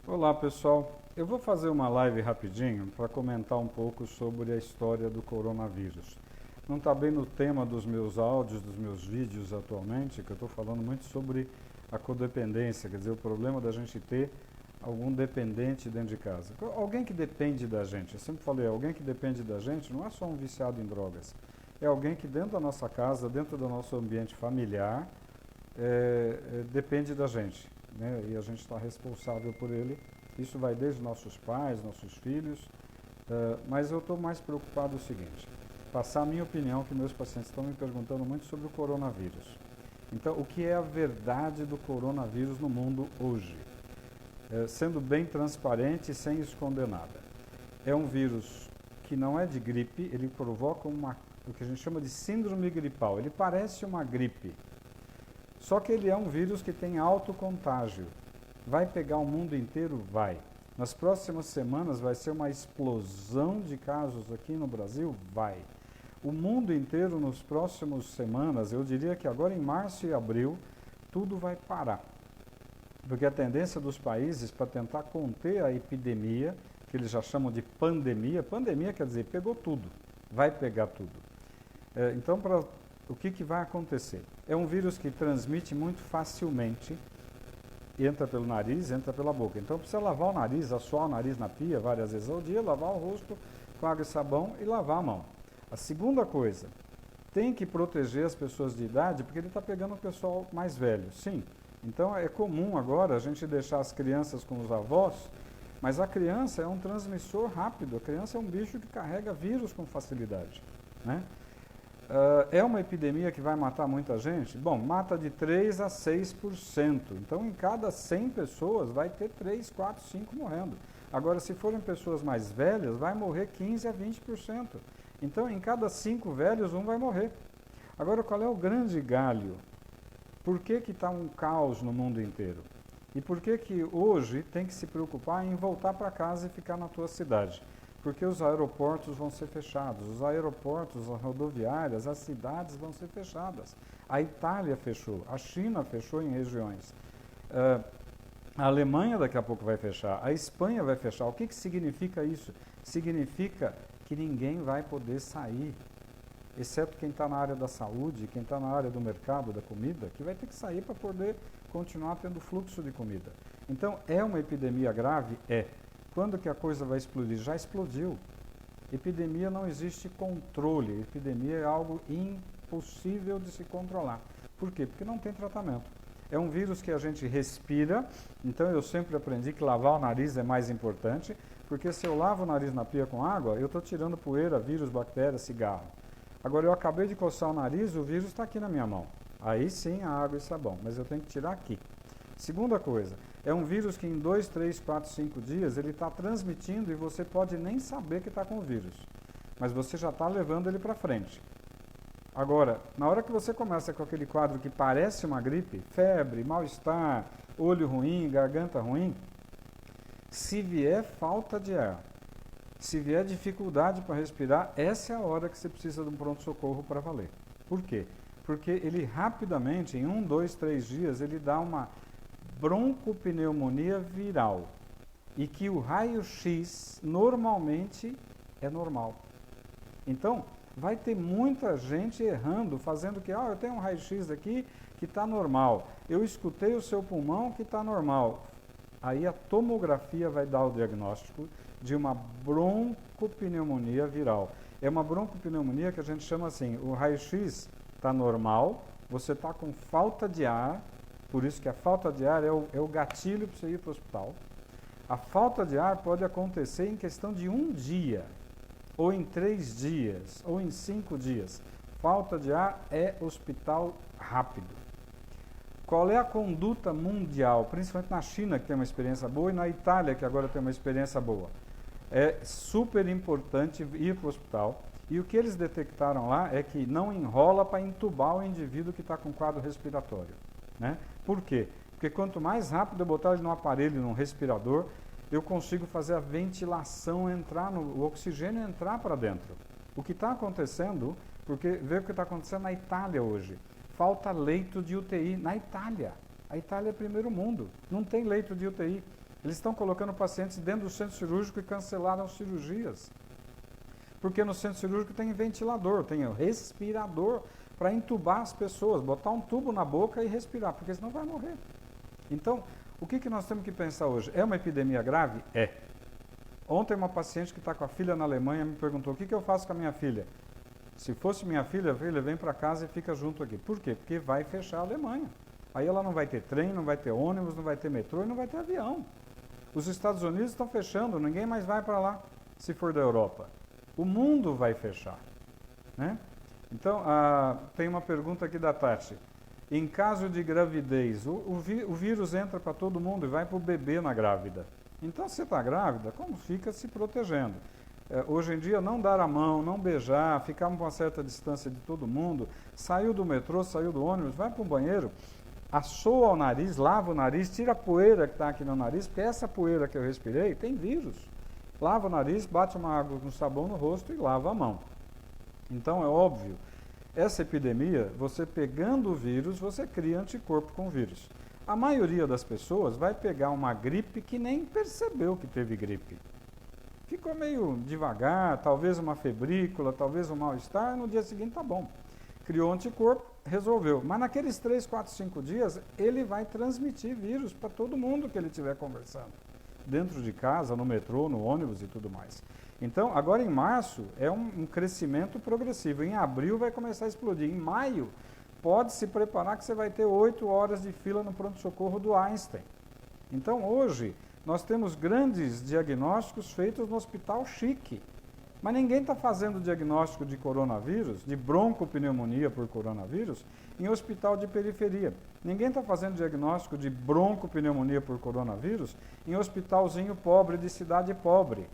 Olá pessoal, eu vou fazer uma live rapidinho para comentar um pouco sobre a história do coronavírus. Não está bem no tema dos meus áudios, dos meus vídeos atualmente, que eu estou falando muito sobre a codependência, quer dizer, o problema da gente ter algum dependente dentro de casa. Alguém que depende da gente, eu sempre falei, alguém que depende da gente não é só um viciado em drogas, é alguém que dentro da nossa casa, dentro do nosso ambiente familiar, depende da gente, né? E a gente está responsável por ele. Isso vai desde nossos pais, nossos filhos, mas eu estou mais preocupado com o seguinte, passar a minha opinião, que meus pacientes estão me perguntando muito sobre o coronavírus. Então, o que é a verdade do coronavírus no mundo hoje? Sendo bem transparente e sem esconder nada. É um vírus que não é de gripe, ele provoca o que a gente chama de síndrome gripal. Ele parece uma gripe, só que ele é um vírus que tem alto contágio. Vai pegar o mundo inteiro? Vai. Nas próximas semanas vai ser uma explosão de casos aqui no Brasil? Vai. O mundo inteiro nas próximas semanas, eu diria que agora em março e abril, tudo vai parar. Porque a tendência dos países para tentar conter a epidemia, que eles já chamam de pandemia, pandemia quer dizer pegou tudo, vai pegar tudo. Então, o que vai acontecer? É um vírus que transmite muito facilmente, entra pelo nariz, entra pela boca. Então precisa lavar o nariz, assoar o nariz na pia várias vezes ao dia, lavar o rosto com água e sabão e lavar a mão. A segunda coisa, tem que proteger as pessoas de idade, porque ele está pegando o pessoal mais velho, sim. Então é comum agora a gente deixar as crianças com os avós, mas a criança é um transmissor rápido, a criança é um bicho que carrega vírus com facilidade, né? É uma epidemia que vai matar muita gente? Bom, mata de 3 a 6%. Então, em cada 100 pessoas, vai ter 3, 4, 5 morrendo. Agora, se forem pessoas mais velhas, vai morrer 15 a 20%. Então, em cada 5 velhos, um vai morrer. Agora, qual é o grande galho? Por que está um caos no mundo inteiro? E por que hoje tem que se preocupar em voltar para casa e ficar na tua cidade? Porque os aeroportos vão ser fechados, os aeroportos, as rodoviárias, as cidades vão ser fechadas. A Itália fechou, a China fechou em regiões. A Alemanha daqui a pouco vai fechar, a Espanha vai fechar. O que significa isso? Significa que ninguém vai poder sair, exceto quem está na área da saúde, quem está na área do mercado, da comida, que vai ter que sair para poder continuar tendo fluxo de comida. Então, é uma epidemia grave? É. Quando que a coisa vai explodir? Já explodiu. Epidemia não existe controle. Epidemia é algo impossível de se controlar. Por quê? Porque não tem tratamento. É um vírus que a gente respira, então eu sempre aprendi que lavar o nariz é mais importante, porque se eu lavo o nariz na pia com água, eu estou tirando poeira, vírus, bactérias, cigarro. Agora eu acabei de coçar o nariz, o vírus está aqui na minha mão. Aí sim a água e sabão, mas eu tenho que tirar aqui. Segunda coisa, é um vírus que em 2, 3, 4, 5 dias ele está transmitindo e você pode nem saber que está com o vírus, mas você já está levando ele para frente. Agora, na hora que você começa com aquele quadro que parece uma gripe, febre, mal-estar, olho ruim, garganta ruim, se vier falta de ar, se vier dificuldade para respirar, essa é a hora que você precisa de um pronto-socorro para valer. Por quê? Porque ele rapidamente, em 1, 2, 3 dias, ele dá uma broncopneumonia viral e que o raio-x normalmente é normal. Então, vai ter muita gente errando, fazendo que, eu tenho um raio-x aqui que está normal, eu escutei o seu pulmão que está normal. Aí a tomografia vai dar o diagnóstico de uma broncopneumonia viral. É uma broncopneumonia que a gente chama assim, o raio-x está normal, você está com falta de ar, por isso que a falta de ar é o gatilho para você ir para o hospital. A falta de ar pode acontecer em questão de 1 dia, ou em 3 dias, ou em 5 dias. Falta de ar é hospital rápido. Qual é a conduta mundial, principalmente na China, que tem uma experiência boa, e na Itália, que agora tem uma experiência boa? É super importante ir para o hospital. E o que eles detectaram lá é que não enrola para entubar o indivíduo que está com quadro respiratório, né? Por quê? Porque quanto mais rápido eu botar ele num aparelho, num respirador, eu consigo fazer a ventilação entrar, o oxigênio entrar para dentro. O que está acontecendo, porque vê o que está acontecendo na Itália hoje. Falta leito de UTI na Itália. A Itália é primeiro mundo, não tem leito de UTI. Eles estão colocando pacientes dentro do centro cirúrgico e cancelaram cirurgias. Porque no centro cirúrgico tem ventilador, tem respirador para entubar as pessoas, botar um tubo na boca e respirar, porque senão vai morrer. Então, o que nós temos que pensar hoje? É uma epidemia grave? É. Ontem uma paciente que está com a filha na Alemanha me perguntou, o que eu faço com a minha filha? Se fosse minha filha, vem para casa e fica junto aqui. Por quê? Porque vai fechar a Alemanha. Aí ela não vai ter trem, não vai ter ônibus, não vai ter metrô e não vai ter avião. Os Estados Unidos estão fechando, ninguém mais vai para lá, se for da Europa. O mundo vai fechar, né? Então, tem uma pergunta aqui da Tati. Em caso de gravidez, o vírus entra para todo mundo e vai para o bebê na grávida. Então, se você está grávida, como fica se protegendo? Hoje em dia, não dar a mão, não beijar, ficar a uma certa distância de todo mundo, saiu do metrô, saiu do ônibus, vai para o banheiro, assoa o nariz, lava o nariz, tira a poeira que está aqui no nariz, porque essa poeira que eu respirei tem vírus. Lava o nariz, bate uma água com sabão no rosto e lava a mão. Então, é óbvio, essa epidemia, você pegando o vírus, você cria anticorpo com o vírus. A maioria das pessoas vai pegar uma gripe que nem percebeu que teve gripe. Ficou meio devagar, talvez uma febrícula, talvez um mal-estar, no dia seguinte tá bom. Criou anticorpo, resolveu. Mas naqueles 3, 4, 5 dias, ele vai transmitir vírus para todo mundo que ele estiver conversando. Dentro de casa, no metrô, no ônibus e tudo mais. Então, agora em março, é um crescimento progressivo. Em abril vai começar a explodir. Em maio, pode se preparar que você vai ter 8 horas de fila no pronto-socorro do Einstein. Então, hoje, nós temos grandes diagnósticos feitos no hospital chique. Mas ninguém está fazendo diagnóstico de coronavírus, de broncopneumonia por coronavírus, em hospital de periferia. Ninguém está fazendo diagnóstico de broncopneumonia por coronavírus em hospitalzinho pobre, de cidade pobre.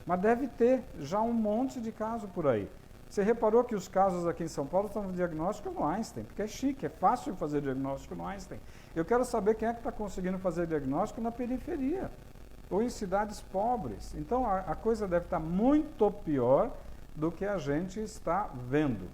Mas deve ter já um monte de caso por aí. Você reparou que os casos aqui em São Paulo estão no diagnóstico no Einstein, porque é chique, é fácil fazer diagnóstico no Einstein. Eu quero saber quem é que está conseguindo fazer diagnóstico na periferia, ou em cidades pobres. Então, a coisa deve estar muito pior do que a gente está vendo.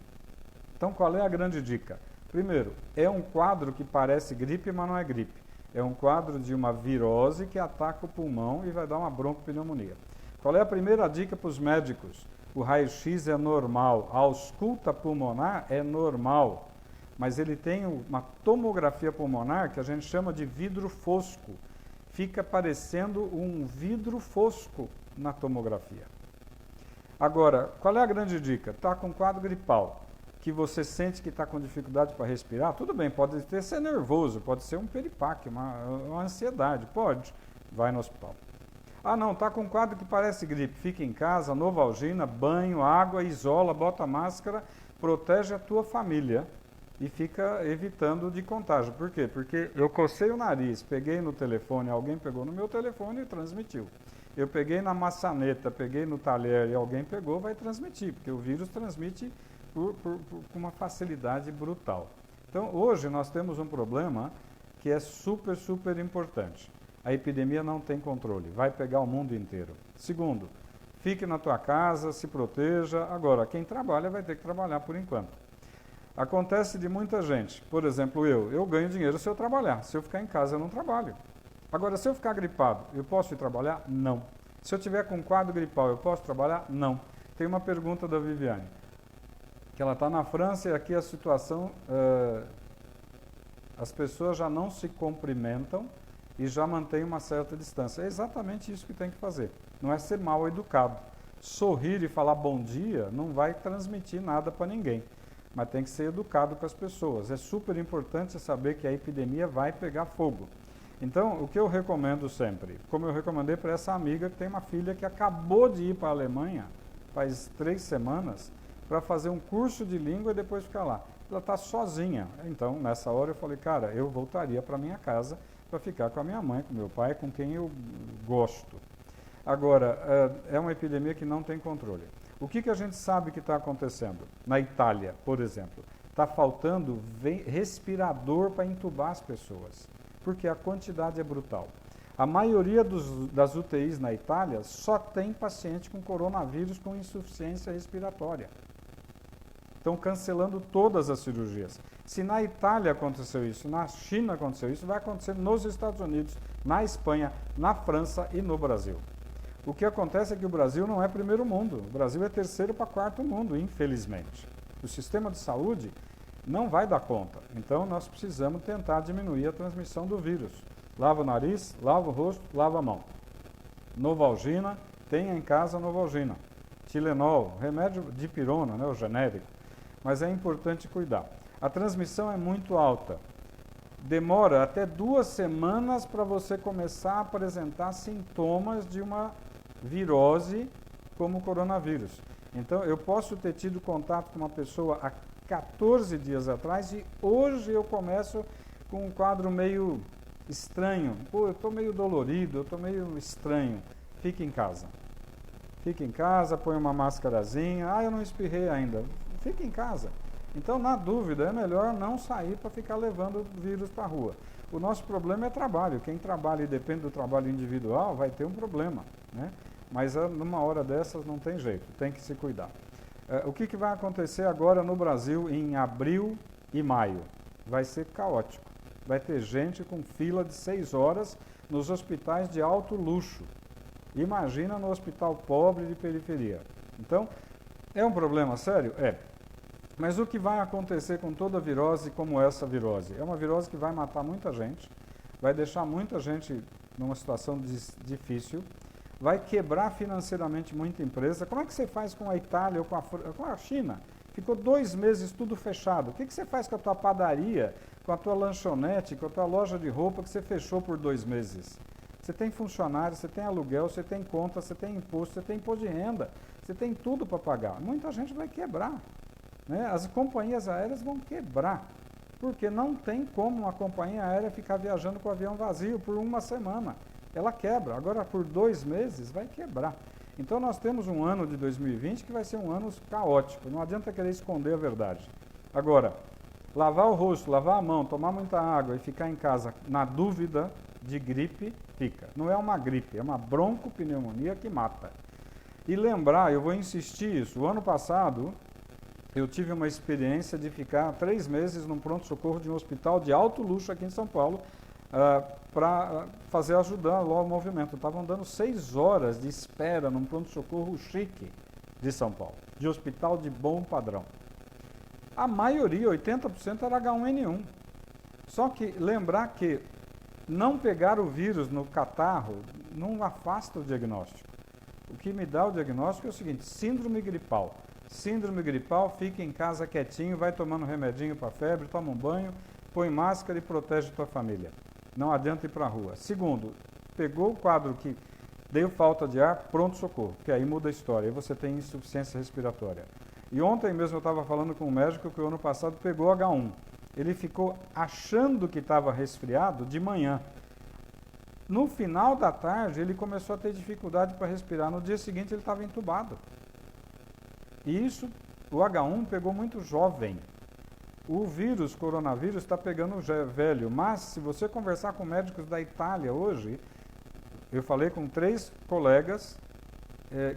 Então, qual é a grande dica? Primeiro, é um quadro que parece gripe, mas não é gripe. É um quadro de uma virose que ataca o pulmão e vai dar uma broncopneumonia. Qual é a primeira dica para os médicos? O raio-x é normal, a ausculta pulmonar é normal, mas ele tem uma tomografia pulmonar que a gente chama de vidro fosco. Fica parecendo um vidro fosco na tomografia. Agora, qual é a grande dica? Está com quadro gripal, que você sente que está com dificuldade para respirar, tudo bem, pode ser nervoso, pode ser um piripaque, uma ansiedade, pode, vai no hospital. Ah não, está com um quadro que parece gripe, fica em casa, Novalgina, banho, água, isola, bota máscara, protege a tua família e fica evitando de contágio. Por quê? Porque eu cocei o nariz, peguei no telefone, alguém pegou no meu telefone e transmitiu. Eu peguei na maçaneta, peguei no talher e alguém pegou, vai transmitir, porque o vírus transmite com uma facilidade brutal. Então, hoje nós temos um problema que é super, super importante. A epidemia não tem controle, vai pegar o mundo inteiro. Segundo, fique na tua casa, se proteja. Agora, quem trabalha vai ter que trabalhar por enquanto. Acontece de muita gente, por exemplo, eu ganho dinheiro se eu trabalhar. Se eu ficar em casa, eu não trabalho. Agora, se eu ficar gripado, eu posso ir trabalhar? Não. Se eu tiver com quadro gripal, eu posso trabalhar? Não. Tem uma pergunta da Viviane, que ela está na França e aqui a situação, as pessoas já não se cumprimentam e já mantém uma certa distância. É exatamente isso que tem que fazer. Não é ser mal educado. Sorrir e falar bom dia não vai transmitir nada para ninguém. Mas tem que ser educado com as pessoas. É super importante saber que a epidemia vai pegar fogo. Então, o que eu recomendo sempre, como eu recomendei para essa amiga que tem uma filha que acabou de ir para a Alemanha, faz 3 semanas, para fazer um curso de língua e depois ficar lá. Ela está sozinha. Então, nessa hora eu falei, cara, eu voltaria para minha casa para ficar com a minha mãe, com meu pai, com quem eu gosto. Agora, é uma epidemia que não tem controle. O que a gente sabe que está acontecendo? Na Itália, por exemplo, está faltando respirador para entubar as pessoas, porque a quantidade é brutal. A maioria das UTIs na Itália só tem paciente com coronavírus com insuficiência respiratória. Estão cancelando todas as cirurgias. Se na Itália aconteceu isso, na China aconteceu isso, vai acontecer nos Estados Unidos, na Espanha, na França e no Brasil. O que acontece é que o Brasil não é primeiro mundo, o Brasil é terceiro para quarto mundo, infelizmente. O sistema de saúde não vai dar conta, então nós precisamos tentar diminuir a transmissão do vírus. Lava o nariz, lava o rosto, lava a mão. Novalgina, tenha em casa Novalgina. Tilenol, remédio de pirona, né, o genérico, mas é importante cuidar. A transmissão é muito alta. Demora até 2 semanas para você começar a apresentar sintomas de uma virose como o coronavírus. Então, eu posso ter tido contato com uma pessoa há 14 dias atrás e hoje eu começo com um quadro meio estranho. Pô, eu estou meio dolorido, eu estou meio estranho. Fique em casa. Fique em casa, põe uma máscarazinha. Ah, eu não espirrei ainda. Fique em casa. Então, na dúvida, é melhor não sair para ficar levando o vírus para a rua. O nosso problema é trabalho. Quem trabalha e depende do trabalho individual vai ter um problema, né? Mas numa hora dessas não tem jeito, tem que se cuidar. O que vai acontecer agora no Brasil em abril e maio? Vai ser caótico. Vai ter gente com fila de 6 horas nos hospitais de alto luxo. Imagina no hospital pobre de periferia. Então, é um problema sério? É. Mas o que vai acontecer com toda virose como essa virose? É uma virose que vai matar muita gente, vai deixar muita gente numa situação difícil, vai quebrar financeiramente muita empresa. Como é que você faz com a Itália ou com a China? Ficou 2 meses tudo fechado. O que você faz com a tua padaria, com a tua lanchonete, com a tua loja de roupa que você fechou por 2 meses? Você tem funcionário, você tem aluguel, você tem conta, você tem imposto, você tem imposto de renda, você tem tudo para pagar. Muita gente vai quebrar, né? As companhias aéreas vão quebrar, porque não tem como uma companhia aérea ficar viajando com o avião vazio por 1 semana. Ela quebra. Agora, por 2 meses, vai quebrar. Então, nós temos um ano de 2020 que vai ser um ano caótico. Não adianta querer esconder a verdade. Agora, lavar o rosto, lavar a mão, tomar muita água e ficar em casa na dúvida de gripe, fica. Não é uma gripe, é uma broncopneumonia que mata. E lembrar, eu vou insistir isso, o ano passado eu tive uma experiência de ficar 3 meses num pronto-socorro de um hospital de alto luxo aqui em São Paulo, para ajudar lá o movimento. Estavam dando 6 horas de espera num pronto-socorro chique de São Paulo, de hospital de bom padrão. A maioria, 80%, era H1N1. Só que lembrar que não pegar o vírus no catarro não afasta o diagnóstico. O que me dá o diagnóstico é o seguinte: síndrome gripal. Síndrome gripal, fica em casa quietinho, vai tomando remedinho para febre, toma um banho, põe máscara e protege tua família. Não adianta ir para a rua. Segundo, pegou o quadro que deu falta de ar, pronto-socorro, que aí muda a história, aí você tem insuficiência respiratória. E ontem mesmo eu estava falando com um médico que o ano passado pegou H1. Ele ficou achando que estava resfriado de manhã. No final da tarde, ele começou a ter dificuldade para respirar. No dia seguinte, ele estava entubado. E isso, o H1 pegou muito jovem. O vírus, coronavírus, está pegando velho, mas se você conversar com médicos da Itália hoje, eu falei com 3 colegas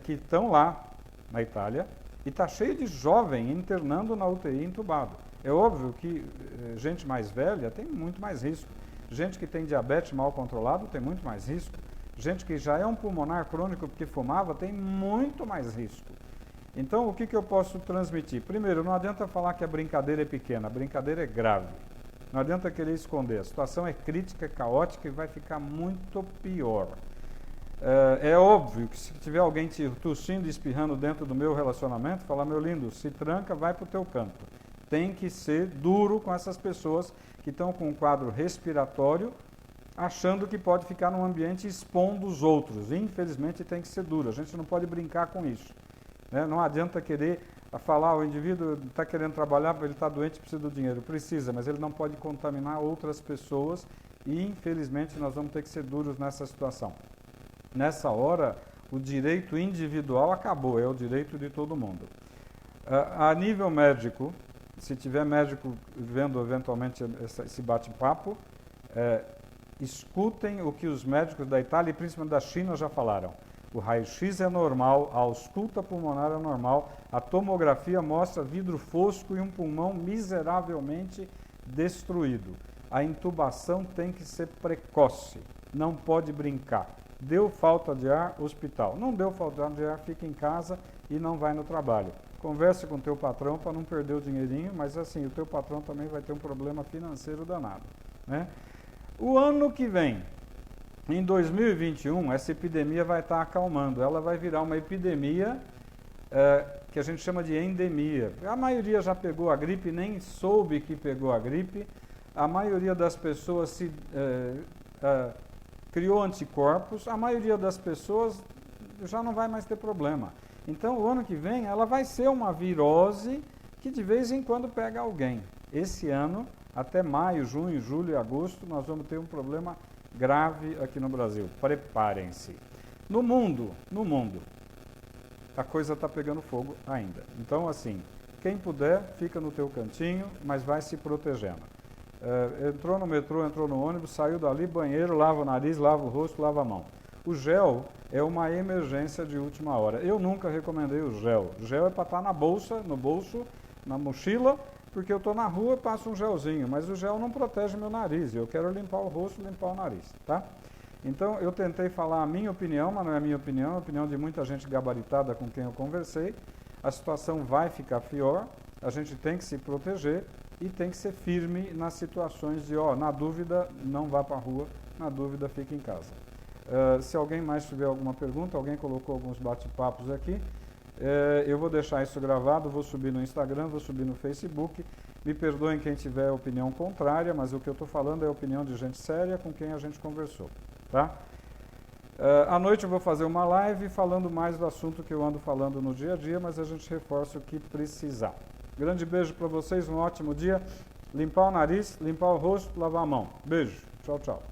que estão lá na Itália, e está cheio de jovem internando na UTI entubado. É óbvio que gente mais velha tem muito mais risco. Gente que tem diabetes mal controlado tem muito mais risco. Gente que já é um pulmonar crônico porque fumava tem muito mais risco. Então, o que eu posso transmitir? Primeiro, não adianta falar que a brincadeira é pequena, a brincadeira é grave. Não adianta querer esconder. A situação é crítica, é caótica e vai ficar muito pior. É óbvio que se tiver alguém tossindo e espirrando dentro do meu relacionamento, falar: meu lindo, se tranca, vai para o teu canto. Tem que ser duro com essas pessoas que estão com um quadro respiratório, achando que pode ficar num ambiente expondo os outros. Infelizmente, tem que ser duro. A gente não pode brincar com isso. Não adianta querer falar: o indivíduo está querendo trabalhar, ele está doente, precisa do dinheiro. Precisa, mas ele não pode contaminar outras pessoas e, infelizmente, nós vamos ter que ser duros nessa situação. Nessa hora, o direito individual acabou, é o direito de todo mundo. A nível médico, se tiver médico vendo eventualmente esse bate-papo, escutem o que os médicos da Itália e principalmente da China já falaram. O raio-x é normal, a ausculta pulmonar é normal, a tomografia mostra vidro fosco e um pulmão miseravelmente destruído. A intubação tem que ser precoce, não pode brincar. Deu falta de ar, hospital. Não deu falta de ar, fica em casa e não vai no trabalho. Converse com o teu patrão para não perder o dinheirinho, mas assim, o teu patrão também vai ter um problema financeiro danado, né? O ano que vem, em 2021, essa epidemia vai estar acalmando. Ela vai virar uma epidemia que a gente chama de endemia. A maioria já pegou a gripe, nem soube que pegou a gripe. A maioria das pessoas criou anticorpos. A maioria das pessoas já não vai mais ter problema. Então, o ano que vem, ela vai ser uma virose que de vez em quando pega alguém. Esse ano, até maio, junho, julho e agosto, nós vamos ter um problema grave aqui no Brasil. Preparem-se. No mundo, a coisa está pegando fogo ainda. Então, assim, quem puder, fica no teu cantinho, mas vai se protegendo. Entrou no metrô, entrou no ônibus, saiu dali, banheiro, lava o nariz, lava o rosto, lava a mão. O gel é uma emergência de última hora. Eu nunca recomendei o gel. O gel é para estar na bolsa, no bolso, na mochila, porque eu estou na rua e passo um gelzinho, mas o gel não protege meu nariz. Eu quero limpar o rosto, limpar o nariz, tá? Então, eu tentei falar a minha opinião, mas não é a minha opinião, é a opinião de muita gente gabaritada com quem eu conversei. A situação vai ficar pior, a gente tem que se proteger e tem que ser firme nas situações de, na dúvida, não vá para a rua, na dúvida, fique em casa. Se alguém mais tiver alguma pergunta, alguém colocou alguns bate-papos aqui, eu vou deixar isso gravado, vou subir no Instagram, vou subir no Facebook. Me perdoem quem tiver opinião contrária, mas o que eu estou falando é a opinião de gente séria com quem a gente conversou, tá? À noite eu vou fazer uma live falando mais do assunto que eu ando falando no dia a dia, mas a gente reforça o que precisar. Grande beijo para vocês, um ótimo dia. Limpar o nariz, limpar o rosto, lavar a mão. Beijo. Tchau, tchau.